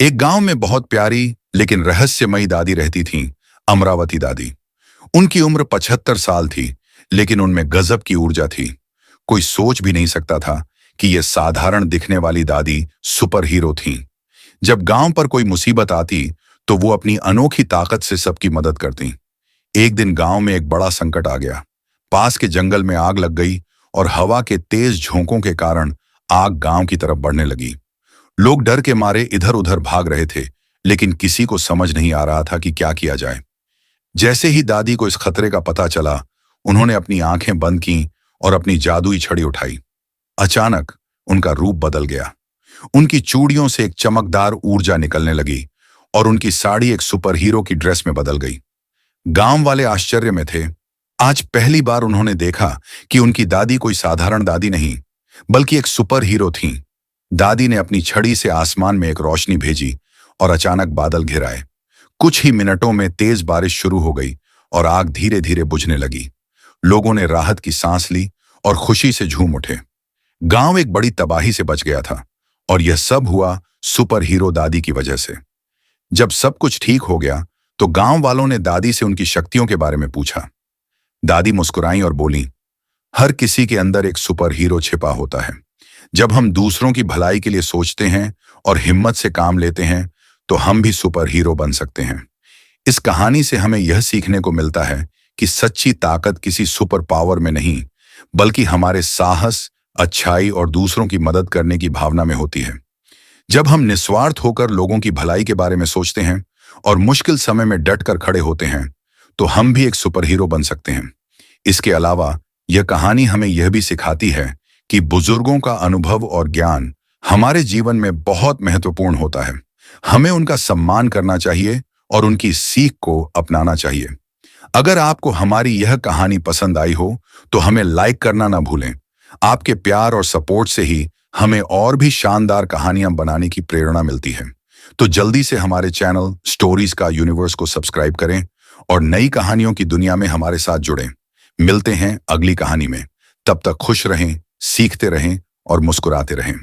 एक गांव में बहुत प्यारी लेकिन रहस्यमयी दादी रहती थीं, अमरावती दादी। उनकी उम्र 75 साल थी, लेकिन उनमें गजब की ऊर्जा थी। कोई सोच भी नहीं सकता था कि ये साधारण दिखने वाली दादी सुपर हीरो थीं। जब गांव पर कोई मुसीबत आती, तो वो अपनी अनोखी ताकत से सबकी मदद करती। एक दिन गांव में एक बड़ा संकट आ गया। पास के जंगल में आग लग गई और हवा के तेज झोंकों के कारण आग गांव की तरफ बढ़ने लगी। लोग डर के मारे इधर उधर भाग रहे थे, लेकिन किसी को समझ नहीं आ रहा था कि क्या किया जाए। जैसे ही दादी को इस खतरे का पता चला, उन्होंने अपनी आंखें बंद की और अपनी जादुई छड़ी उठाई। अचानक उनका रूप बदल गया। उनकी चूड़ियों से एक चमकदार ऊर्जा निकलने लगी और उनकी साड़ी एक सुपर हीरो की ड्रेस में बदल गई। गांव वाले आश्चर्य में थे। आज पहली बार उन्होंने देखा कि उनकी दादी कोई साधारण दादी नहीं, बल्कि एक सुपर हीरो थीं। दादी ने अपनी छड़ी से आसमान में एक रोशनी भेजी और अचानक बादल घिर आए। कुछ ही मिनटों में तेज बारिश शुरू हो गई और आग धीरे धीरे बुझने लगी। लोगों ने राहत की सांस ली और खुशी से झूम उठे। गांव एक बड़ी तबाही से बच गया था, और यह सब हुआ सुपर हीरो दादी की वजह से। जब सब कुछ ठीक हो गया, तो गांव वालों ने दादी से उनकी शक्तियों के बारे में पूछा। दादी मुस्कुराईं और बोलीं, हर किसी के अंदर एक सुपर हीरो छिपा होता है। जब हम दूसरों की भलाई के लिए सोचते हैं और हिम्मत से काम लेते हैं, तो हम भी सुपर हीरो बन सकते हैं। इस कहानी से हमें यह सीखने को मिलता है कि सच्ची ताकत किसी सुपर पावर में नहीं, बल्कि हमारे साहस, अच्छाई और दूसरों की मदद करने की भावना में होती है। जब हम निस्वार्थ होकर लोगों की भलाई के बारे में सोचते हैं और मुश्किल समय में डटकर खड़े होते हैं, तो हम भी एक सुपर हीरो बन सकते हैं। इसके अलावा यह कहानी हमें यह भी सिखाती है कि बुजुर्गों का अनुभव और ज्ञान हमारे जीवन में बहुत महत्वपूर्ण होता है। हमें उनका सम्मान करना चाहिए और उनकी सीख को अपनाना चाहिए। अगर आपको हमारी यह कहानी पसंद आई हो, तो हमें लाइक करना ना भूलें। आपके प्यार और सपोर्ट से ही हमें और भी शानदार कहानियां बनाने की प्रेरणा मिलती है। तो जल्दी से हमारे चैनल स्टोरीज का यूनिवर्स को सब्सक्राइब करें और नई कहानियों की दुनिया में हमारे साथ जुड़ें। मिलते हैं अगली कहानी में। तब तक खुश रहें, सीखते रहें और मुस्कुराते रहें।